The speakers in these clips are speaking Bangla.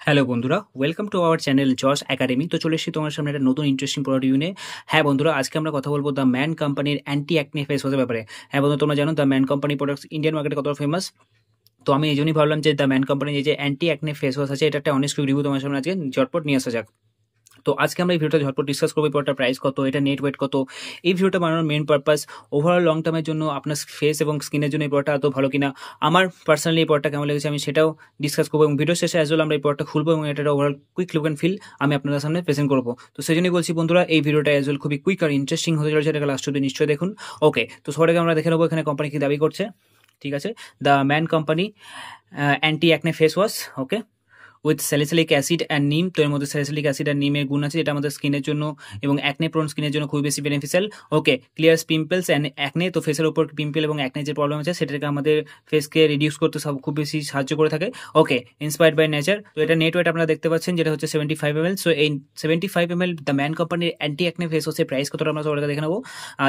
হ্যালো বন্ধুরা, ওয়েলকাম টু আওয়ার চ্যানেল জস একাডেমি। তো চলে এসেছি তোমার সামনে একটা নতুন ইন্টারেস্টিং প্রোডাক্ট রিভিউ নিয়ে। হ্যাঁ বন্ধুরা, আজকে আমরা কথা বলবো দ্য ম্যান কোম্পানির অ্যান্টি অ্যাকনে ফেস ওয়াশের ব্যাপারে। হ্যাঁ বন্ধু, তোমরা জানো the man company products Indian মার্কেটে কতটা ফেমাস। তো আমি এই জন্যই ভাবলাম যে দ্য ম্যান কোম্পানির যে অ্যান্টি অ্যাকনে ফেস ওয়াশ আছে, এটা একটা অনেস্ট রিভিউ তোমার সামনে আজকে ঝটপট নিয়ে আসা যাক। তো আজকে আমরা এই ভিডিওটা ঝটপট ডিসকাস করবো, এই প্রোডাক্টের প্রাইস কত, এটা নেট ওয়েট কত, এই ভিডিওটা বানানোর মেন পারপাস ওভারঅল লং টার্মের জন্য আপনার ফেস এবং স্কিনের জন্য এই প্রোডাক্টটা এত ভালো কিনা, আমার পার্সোনালি এই প্রোডাক্টটা কেমন লেগেছে আমি সেটাও ডিসকাস করবো, এবং ভিডিও শেষে অ্যাজ ওয়েল আমরা এই প্রোডাক্টটা খুলবো এবং এটা overall quick look and feel আমি আপনাদের সামনে প্রেজেন্ট করবো। তো সেই জন্যই বলছি বন্ধুরা, এই ভিডিওটা অ্যাজ ওয়েল খুবই কুইক আর ইন্টারেস্টিং হতে চলেছে, এটাকে লাস্ট অব্দি নিশ্চয়ই দেখুন। ওকে, তো সবাইকে আমরা দেখে নেবো এখানে কোম্পানি কি দাবি করছে। ঠিক আছে, the man company anti acne face wash, okay, with salicylic acid and নিম। তো এর মধ্যে স্যালিসিলিক অ্যাসিড আর নিমের গুণ আছে, যেটা আমাদের স্কিনের জন্য এবং অ্যাকনে প্রোন স্কিনের জন্য খুবই বেশি beneficial. Okay, ক্লিয়ার্স pimples and acne. তো ফেসের উপর পিম্পল এবং অ্যাকনে যে প্রবলেম আছে সেটাকে আমাদের ফেসকে রিডিউস করতে সব খুব বেশি সাহায্য করে থাকে। ওকে, ইন্সপায়ার্ড বাই নেচার। তো এটা নেট ওয়েট আপনারা দেখতে পাচ্ছেন, যেটা হচ্ছে 75 ml। সো এই 75 ml দ্য ম্যান কোম্পানির অ্যান্টি অ্যাকনে ফেস ওয়াশের প্রাইস কতটা আমরা সবাইকে দেখে নেবো।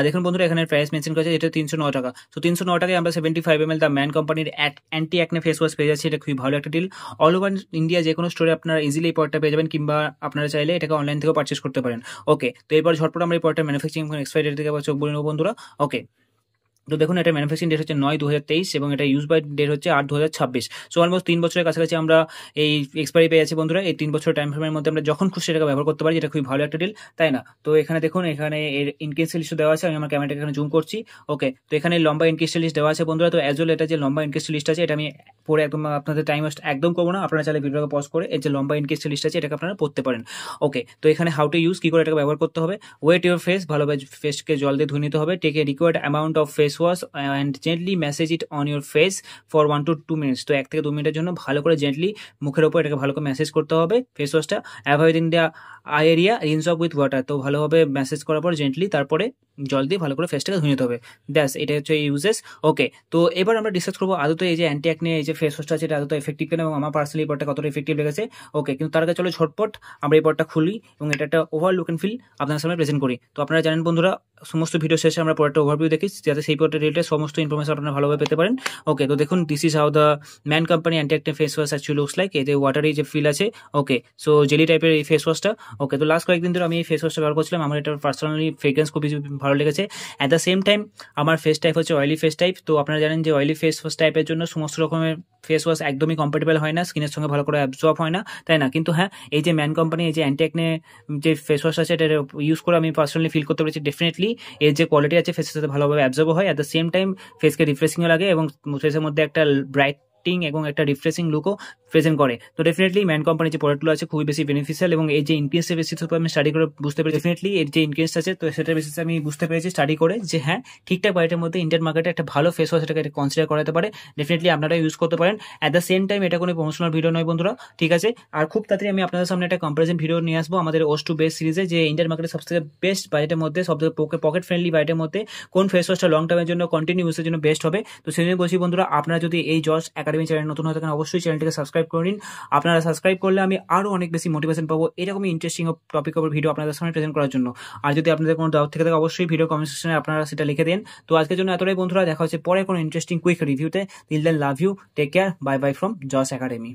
দেখুন বন্ধুরা, এখানে প্রাইস মেনশন করেছে, এটা 309 টাকা। তো 309 টাকায় আমরা 75 ml দ্য ম্যান কোম্পানির অ্যান্টি অ্যাকনে ফেস ওয়াশ পেয়ে যাচ্ছি। এটা খুবই ভালো একটা ডিল। অল ওভার ইন্ডিয়া যে কোনো স্টোরে আপনারা ইজিলি এই প্রোডাক্টটা পেয়ে যাবেন, কিংবা আপনারা চাইলে এটাকে অনলাইন থেকেও পারচেস করতে পারেন। ওকে, তো এরপর ঝটপট আমরা এই প্রোডাক্টের ম্যানুফ্যাকচারিং এক্সপায়ারি ডেট থেকে চোখ বলে নেবো বন্ধুরা। ওকে, তো দেখুন এটা ম্যানুফ্যাকচারিং ডেট হচ্ছে 9/2023 এবং এটা ইউজ বাই ডেট হচ্ছে 8/2026। সো অলমোস্ট 3 বছরের কাছাকাছি আমরা এই এক্সপায়ারি পেয়ে যাচ্ছি বন্ধুরা। এই 3 বছর টাইম ফ্রেমের মধ্যে আমরা যখন খুশি এটাকে ব্যবহার করতে পারি, যেটা খুবই ভালো একটা ডিল, তাই না? তো এখানে দেখুন, এখানে এর ইনকেস লিস্ট দেওয়া আছে, আমি আমার ক্যামেরাটা এখানে জুম করছি। ওকে, তো এখানে লম্বা ইনকেস লিস্ট দেওয়া আছে বন্ধুরা। তো অ্যাজ ওয়েল এটা যে লম্বা ইনকেস লিস্ট আছে, এটা আমি পরে একদম আপনাদের টাইম ওয়েস্ট একদম করবো না, আপনারা চাইলে ভিডিওকে পজ করে এর যে লম্বা ইনকেস লিস্ট আছে এটাকে আপনারা পড়তে পারেন। ওকে, তো এখানে হাউ টু ইউজ, কি করে এটাকে ব্যবহার করতে হবে। ওয়েট ইউর ফেস, ভালোভাবে ফেসকে জল দিয়ে ধুয়ে নিতে হবে। Take a required amount of face wash and gently massage it on your face for 1 to 2 minutes। তো 1 থেকে 2 মিনিটের জন্য ভালো করে জেন্টলি মুখের ওপর এটাকে ভালো করে ম্যাসেজ করতে হবে ফেস ওয়াশটা। Avoiding the eye area, rinse off with water. তো ভালোভাবে ম্যাসেজ করার পর জেন্টলি তারপরে জল দিয়ে ভালো করে ফেসটাকে ধুয়ে নিতে হবে। ব্যাস, এটা হচ্ছে ইউজেস। ওকে, তো এবার আমরা ডিসকাস করবো আদতে এই যে অ্যান্টি অ্যাকনে এই যে ফেস ওয়াশটা আছে, এটা আদতে এফেক্টিভ কেন এবং আমার পার্সোনালি এই পরটা কতটা এফেক্টিভ লেগেছে। ওকে, কিন্তু তার আগে চলো ঝটপট আমরা এই পরটা খুলি এবং এটা একটা ওভার লুক অ্যান্ড ফিল আপনার সামনে প্রেজেন্ট করি। তো আপনারা জানেন বন্ধুরা, সমস্ত ভিডিও শেষে আমরা পরটা ওভারভিউ দেখি, যাতে সেই পরটা রিলেটেড সমস্ত ইনফরমেশন আপনারা ভালোভাবে পেতে পারেন। ওকে, তো দেখুন, this is how the man company anti acne face wash actually looks like. এতে ওয়াটারি যে ফিল আছে। ওকে, সো জেলি টাইপের এই ফেস ওয়াশটা। ওকে, তো লাস্ট কয়েকদিন ধরে আমি এই ফেস ওয়াশটা ব্যবহার করছিলাম, আমার এটা পার্সোনালি ফ্রেগ্রেন্স খুবই ভালো লেগেছে। অ্যাট দ্য সেম টাইম আমার ফেস টাইপ হচ্ছে অয়েলি ফেস টাইপ। তো আপনারা জানেন যে অয়েলি ফেস ওয়াশ টাইপের জন্য সমস্ত রকমের ফেস ওয়াশ একদমই কম্পাটেবল হয় না, স্কিনের সঙ্গে ভালো করে অ্যাবজর্ব হয় না, তাই না? কিন্তু হ্যাঁ, এই যে ম্যান কোম্পানি এই যে অ্যান্টি অ্যাকনে যে ফেস ওয়াশ আছে, এটা ইউজ করে আমি পার্সোনালি ফিল করতে পেরেছি ডেফিনেটলি এর যে কোয়ালিটি আছে ফেসের সাথে ভালোভাবে অ্যাবজর্ব হয়। অ্যাট দ্য সেম টাইম ফেসকে রিফ্রেশিংও লাগে এবং ফেসের মধ্যে একটা ব্রাইট এবং একটা রিফ্রেশিং লুকও প্রেজেন্ট করে। তো ডেফিনেটলি ম্যান কোম্পানির যে প্রোডাক্টগুলো আছে খুবই বেশি বেনিফিশিয়াল, এবং এই যে ইনকেসের বেসিসের উপর আমি স্টাডি করে বুঝতে পেরেছি ডেফিনেটলি এর যে ইনকেস আছে, তো সেটার বেসিসে আমি বুঝতে পেরেছি স্টাডি করে যে হ্যাঁ, ঠিকঠাক বাজেটের মধ্যে ইন্ডিয়ান মার্কেটে একটা ভালো ফেস ওয়াশ এটাকে কনসিডার করাতে পারে। ডেফিনেটলি আপনারা ইউজ করতে পারেন। অ্যাট দ্য সেম টাইম এটা কোনো প্রমোশনাল ভিডিও নয় বন্ধুরা, ঠিক আছে? আর খুব তাড়াতাড়ি আমি আপনাদের সামনে একটা কম্পারিজন ভিডিও নিয়ে আসবো আমাদের ওস টু বেস্ট সিরিজে, যে ইন্ডিয়ান মার্কেটের সবথেকে বেস্ট বাজেটের মধ্যে, সবথেকে পকেট ফ্রেন্ডলি বাজেটের মধ্যে কোন ফেস ওয়াশটা লং টার্মের জন্য কন্টিনিউ ইউজের জন্য বেস্ট হবে। তো সেই জন্য বলছি বন্ধুরা, আপনারা যদি এই জস একাডেমি চ্যানেল নতুন হয়ে থাকেন, অবশ্যই চ্যানেলটিকে সাবস্ক্রাইব করে নিন। আপনারা সাবস্ক্রাইব করলে আমি আরও অনেক বেশি মোটিভেশন পাবো এরকমই ইন্টারেস্টিং টপিক ওপর ভিডিও আপনাদের সামনে প্রেজেন্ট করার জন্য। আর যদি আপনাদের কোনো ডাউট থেকে থাকে, অবশ্যই ভিডিও কমেন্ট সেকশনে আপনারা সেটা লিখে দিন। তো আজকের জন্য এতটাই বন্ধুরা, দেখা হচ্ছে পরে কোনো ইন্টারেস্টিং কুইক রিভিউতে। Till then, love you, take care, bye bye from Josh academy.